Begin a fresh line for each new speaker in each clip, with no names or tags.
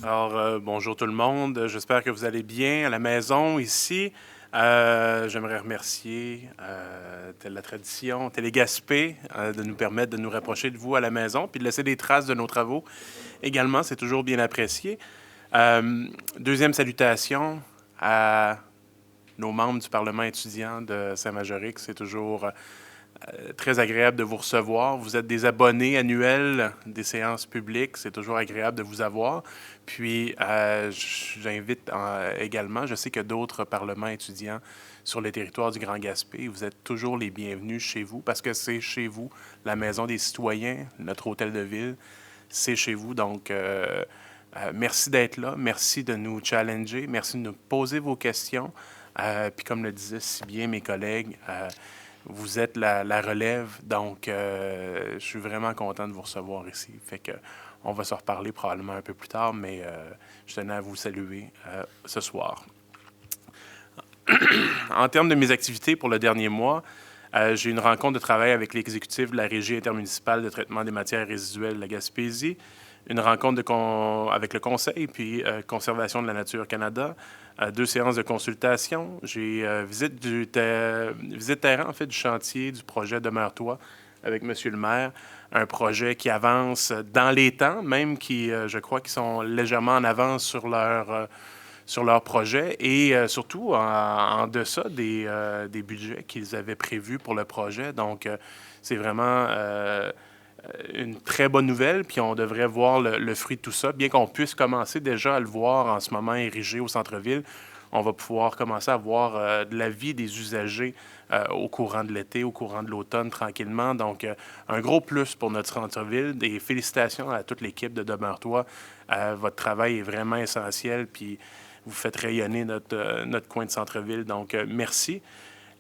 Alors, bonjour tout le monde. J'espère que vous allez bien à la maison ici. J'aimerais remercier, telle la tradition, Télégaspé, de nous permettre de nous rapprocher de vous à la maison, puis de laisser des traces de nos travaux. Également, c'est toujours bien apprécié. Deuxième salutation à nos membres du Parlement étudiant de Saint-Majoric. C'est toujours très agréable de vous recevoir. Vous êtes des abonnés annuels des séances publiques. C'est toujours agréable de vous avoir. Puis, j'invite également, je sais que d'autres parlements étudiants sur le territoire du Grand Gaspé, vous êtes toujours les bienvenus chez vous parce que c'est chez vous, la maison des citoyens, notre hôtel de ville, c'est chez vous. Donc, merci d'être là. Merci de nous challenger. Merci de nous poser vos questions. Puis, comme le disaient si bien mes collègues, vous êtes la relève, donc je suis vraiment content de vous recevoir ici. Fait que on va se reparler probablement un peu plus tard, mais je tenais à vous saluer ce soir. En termes de mes activités pour le dernier mois, j'ai eu une rencontre de travail avec l'exécutif de la Régie intermunicipale de traitement des matières résiduelles de la Gaspésie, une rencontre avec le Conseil, puis Conservation de la nature Canada, deux séances de consultation. J'ai visite terrain, en fait, du chantier du projet Demeure-toi avec M. le maire, un projet qui avance dans les temps, même qui, je crois, qui sont légèrement en avance sur leur projet et surtout en deçà des budgets qu'ils avaient prévus pour le projet. Donc, c'est vraiment une très bonne nouvelle, puis on devrait voir le fruit de tout ça, bien qu'on puisse commencer déjà à le voir en ce moment érigé au centre-ville. On va pouvoir commencer à voir de la vie des usagers au courant de l'été, au courant de l'automne, tranquillement. Donc, un gros plus pour notre centre-ville. Et félicitations à toute l'équipe de Demeure-toi. Votre travail est vraiment essentiel, puis vous faites rayonner notre coin de centre-ville. Donc, merci.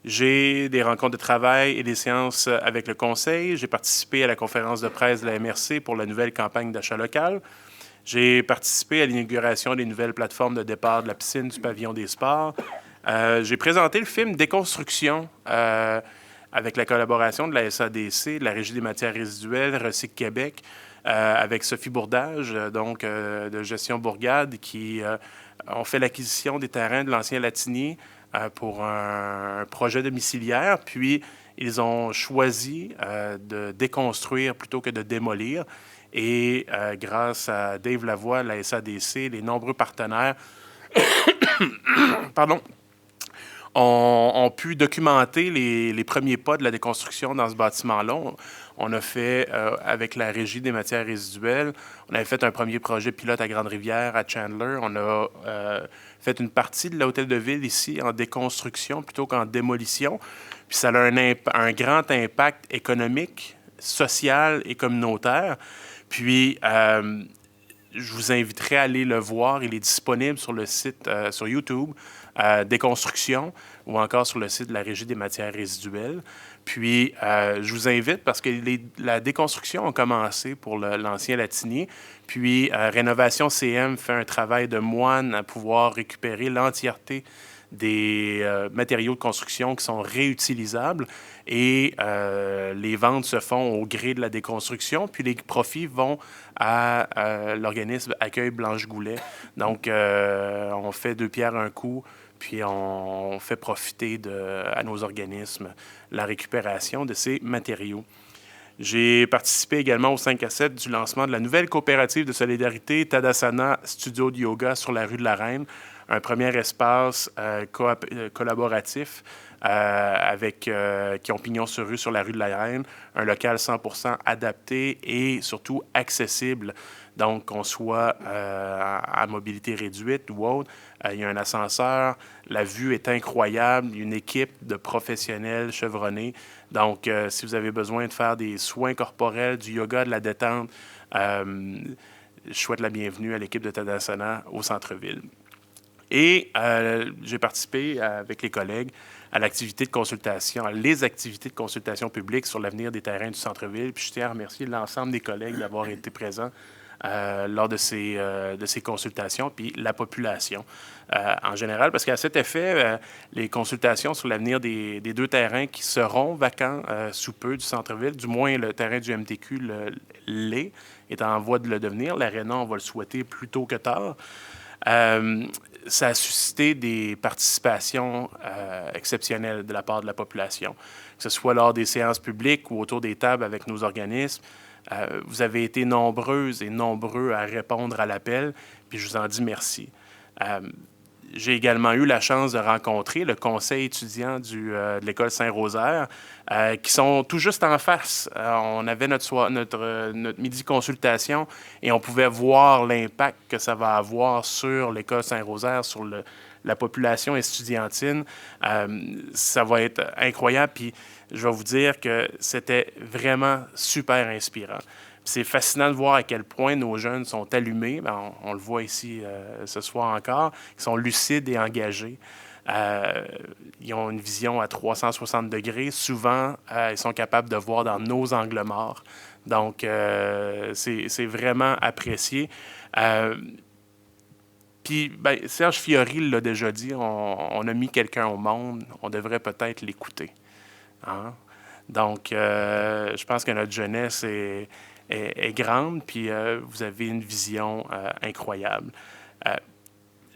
J'ai des rencontres de travail et des séances avec le conseil. J'ai participé à la conférence de presse de la MRC pour la nouvelle campagne d'achat local. J'ai participé à l'inauguration des nouvelles plateformes de départ de la piscine du pavillon des sports. J'ai présenté le film Déconstruction avec la collaboration de la SADC, de la Régie des matières résiduelles, Recyc Québec, avec Sophie Bourdage, donc de Gestion Bourgade, qui ont fait l'acquisition des terrains de l'ancien Latinier pour un projet domiciliaire. Puis, ils ont choisi de déconstruire plutôt que de démolir. Et grâce à Dave Lavoie, la SADC, les nombreux partenaires, pardon, ont pu documenter les premiers pas de la déconstruction dans ce bâtiment-là. On a fait, avec la Régie des matières résiduelles, on avait fait un premier projet pilote à Grande-Rivière, à Chandler. On a fait une partie de l'hôtel de ville ici en déconstruction plutôt qu'en démolition. Puis ça a un grand impact économique, social et communautaire. Puis, je vous inviterai à aller le voir. Il est disponible sur le site, sur YouTube, Déconstruction, ou encore sur le site de la Régie des matières résiduelles. Puis, je vous invite parce que la déconstruction a commencé pour l'ancien Latinier. Puis, Rénovation CM fait un travail de moine à pouvoir récupérer l'entièreté des matériaux de construction qui sont réutilisables et les ventes se font au gré de la déconstruction, puis les profits vont à l'organisme Accueil Blanche Goulet. Donc, on fait deux pierres un coup, puis on fait profiter à nos organismes la récupération de ces matériaux. J'ai participé également au 5 à 7 du lancement de la nouvelle coopérative de solidarité Tadasana Studio de Yoga sur la rue de la Reine, un premier espace collaboratif qui ont pignon sur rue sur la rue de la Reine, un local 100% adapté et surtout accessible. Donc, qu'on soit à mobilité réduite ou autre, il y a un ascenseur, la vue est incroyable, une équipe de professionnels chevronnés. Donc, si vous avez besoin de faire des soins corporels, du yoga, de la détente, je souhaite la bienvenue à l'équipe de Tadasana au centre-ville. Et j'ai participé avec les collègues à l'activité de consultation, à les activités de consultation publique sur l'avenir des terrains du centre-ville. Puis je tiens à remercier l'ensemble des collègues d'avoir été présents lors de ces consultations, puis la population en général, parce qu'à cet effet, les consultations sur l'avenir des deux terrains qui seront vacants sous peu du centre-ville, du moins le terrain du MTQ l'est, est en voie de le devenir. L'Arena, on va le souhaiter plus tôt que tard. Ça a suscité des participations exceptionnelles de la part de la population, que ce soit lors des séances publiques ou autour des tables avec nos organismes. Vous avez été nombreuses et nombreux à répondre à l'appel, puis je vous en dis merci. J'ai également eu la chance de rencontrer le conseil étudiant de l'École Saint-Rosaire, qui sont tout juste en face. On avait notre midi consultation et on pouvait voir l'impact que ça va avoir sur l'École Saint-Rosaire, sur la population estudiantine. Ça va être incroyable. Puis je vais vous dire que c'était vraiment super inspirant. C'est fascinant de voir à quel point nos jeunes sont allumés. Bien, on le voit ici ce soir encore. Ils sont lucides et engagés. Ils ont une vision à 360 degrés. Souvent, ils sont capables de voir dans nos angles morts. Donc, c'est vraiment apprécié. Puis, ben, Serge Fiori l'a déjà dit, on a mis quelqu'un au monde, on devrait peut-être l'écouter. Hein? Donc, je pense que notre jeunesse est grande, puis vous avez une vision incroyable.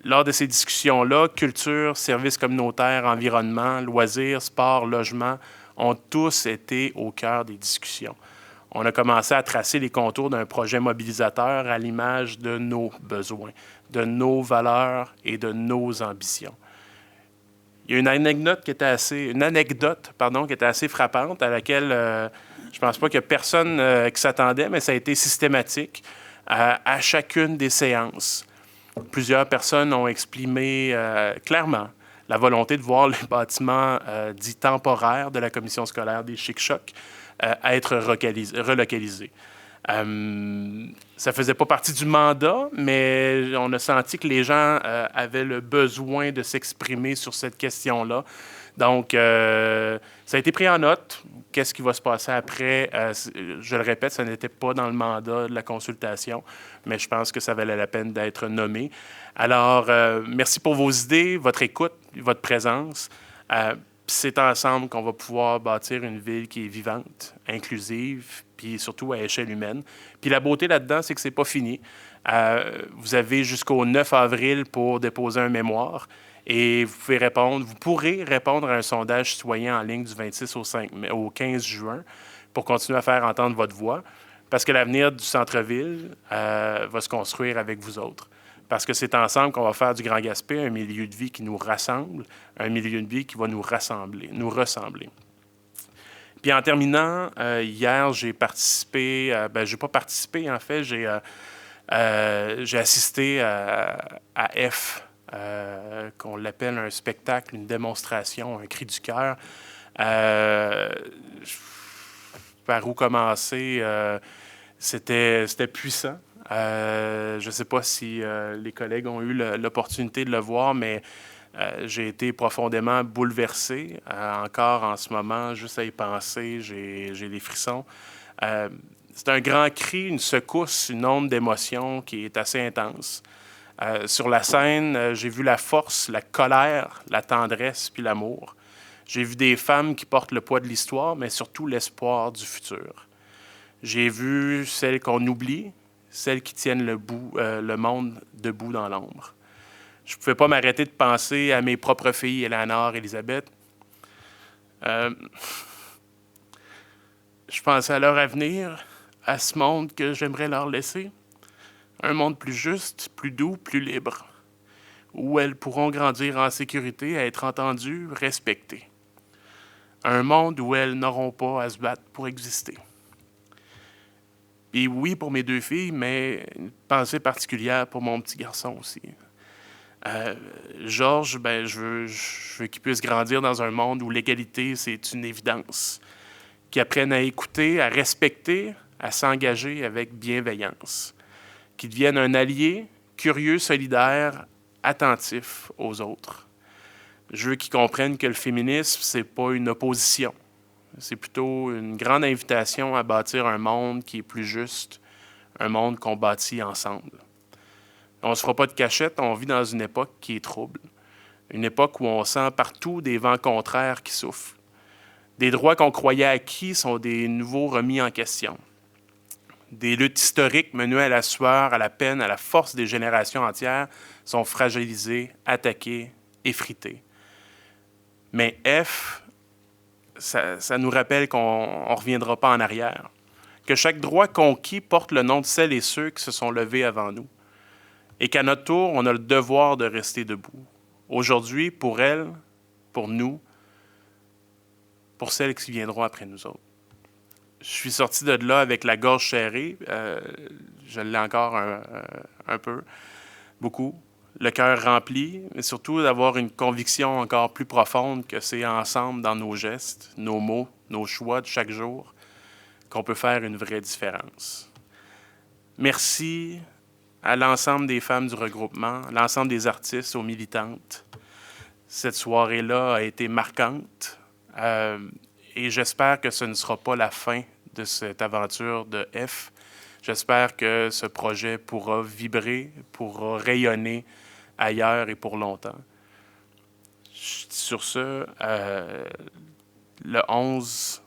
Lors de ces discussions-là, culture, services communautaires, environnement, loisirs, sport, logement ont tous été au cœur des discussions. On a commencé à tracer les contours d'un projet mobilisateur à l'image de nos besoins, de nos valeurs et de nos ambitions. Il y a une anecdote qui était assez frappante, à laquelle je ne pense pas qu'il y a personne qui s'attendait, mais ça a été systématique à chacune des séances. Plusieurs personnes ont exprimé clairement la volonté de voir les bâtiments dits temporaires de la commission scolaire des Chic-Chocs être relocalisés. Ça ne faisait pas partie du mandat, mais on a senti que les gens avaient le besoin de s'exprimer sur cette question-là. Donc, ça a été pris en note. Qu'est-ce qui va se passer après? Je le répète, ça n'était pas dans le mandat de la consultation, mais je pense que ça valait la peine d'être nommé. Alors, merci pour vos idées, votre écoute, votre présence. C'est ensemble qu'on va pouvoir bâtir une ville qui est vivante, inclusive, puis surtout à échelle humaine. Puis la beauté là-dedans, c'est que c'est pas fini. Vous avez jusqu'au 9 avril pour déposer un mémoire et vous pourrez répondre à un sondage citoyen en ligne du 26 au 15 juin pour continuer à faire entendre votre voix, parce que l'avenir du centre-ville va se construire avec vous autres. Parce que c'est ensemble qu'on va faire du Grand Gaspé un milieu de vie qui nous rassemble, un milieu de vie qui va nous ressembler. Puis en terminant, hier, j'ai participé, j'ai pas participé en fait, j'ai assisté à F, qu'on l'appelle un spectacle, une démonstration, un cri du cœur. Par où commencer? C'était puissant. Je ne sais pas si les collègues ont eu l'opportunité de le voir, mais j'ai été profondément bouleversé. Encore en ce moment, juste à y penser, j'ai des frissons. C'est un grand cri, une secousse, une onde d'émotion qui est assez intense. Sur la scène, j'ai vu la force, la colère, la tendresse puis l'amour. J'ai vu des femmes qui portent le poids de l'histoire, mais surtout l'espoir du futur. J'ai vu celles qu'on oublie, celles qui tiennent le monde debout dans l'ombre. Je ne pouvais pas m'arrêter de penser à mes propres filles, Eleanor et Elisabeth. Je pensais à leur avenir, à ce monde que j'aimerais leur laisser. Un monde plus juste, plus doux, plus libre, où elles pourront grandir en sécurité, à être entendues, respectées. Un monde où elles n'auront pas à se battre pour exister. Et oui, pour mes deux filles, mais une pensée particulière pour mon petit garçon aussi. Georges, je veux qu'il puisse grandir dans un monde où l'égalité, c'est une évidence. Qu'il apprenne à écouter, à respecter, à s'engager avec bienveillance. Qu'il devienne un allié, curieux, solidaire, attentif aux autres. Je veux qu'il comprenne que le féminisme, c'est pas une opposition. C'est plutôt une grande invitation à bâtir un monde qui est plus juste, un monde qu'on bâtit ensemble. On ne se fera pas de cachette, on vit dans une époque qui est trouble, une époque où on sent partout des vents contraires qui soufflent. Des droits qu'on croyait acquis sont des nouveaux remis en question. Des luttes historiques menées à la sueur, à la peine, à la force des générations entières sont fragilisées, attaquées, effritées. Mais F, ça nous rappelle qu'on ne reviendra pas en arrière, que chaque droit conquis porte le nom de celles et ceux qui se sont levés avant nous, et qu'à notre tour, on a le devoir de rester debout. Aujourd'hui, pour elles, pour nous, pour celles qui viendront après nous autres. Je suis sorti de là avec la gorge serrée. Je l'ai encore un peu, beaucoup. Le cœur rempli, mais surtout d'avoir une conviction encore plus profonde que c'est ensemble dans nos gestes, nos mots, nos choix de chaque jour qu'on peut faire une vraie différence. Merci à l'ensemble des femmes du regroupement, à l'ensemble des artistes, aux militantes. Cette soirée-là a été marquante. Et j'espère que ce ne sera pas la fin de cette aventure de F. J'espère que ce projet pourra vibrer, pourra rayonner ailleurs et pour longtemps. Sur ce, le 11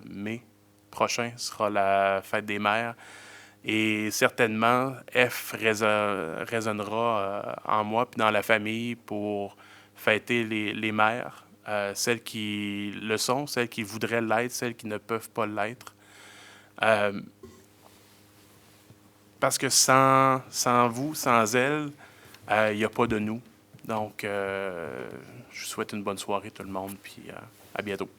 mai prochain sera la fête des mères et certainement F résonnera en moi puis dans la famille pour fêter les mères. Celles qui le sont, celles qui voudraient l'être, celles qui ne peuvent pas l'être. Parce que sans vous, sans elles, il n'y a pas de nous. Donc, je vous souhaite une bonne soirée tout le monde, puis à bientôt.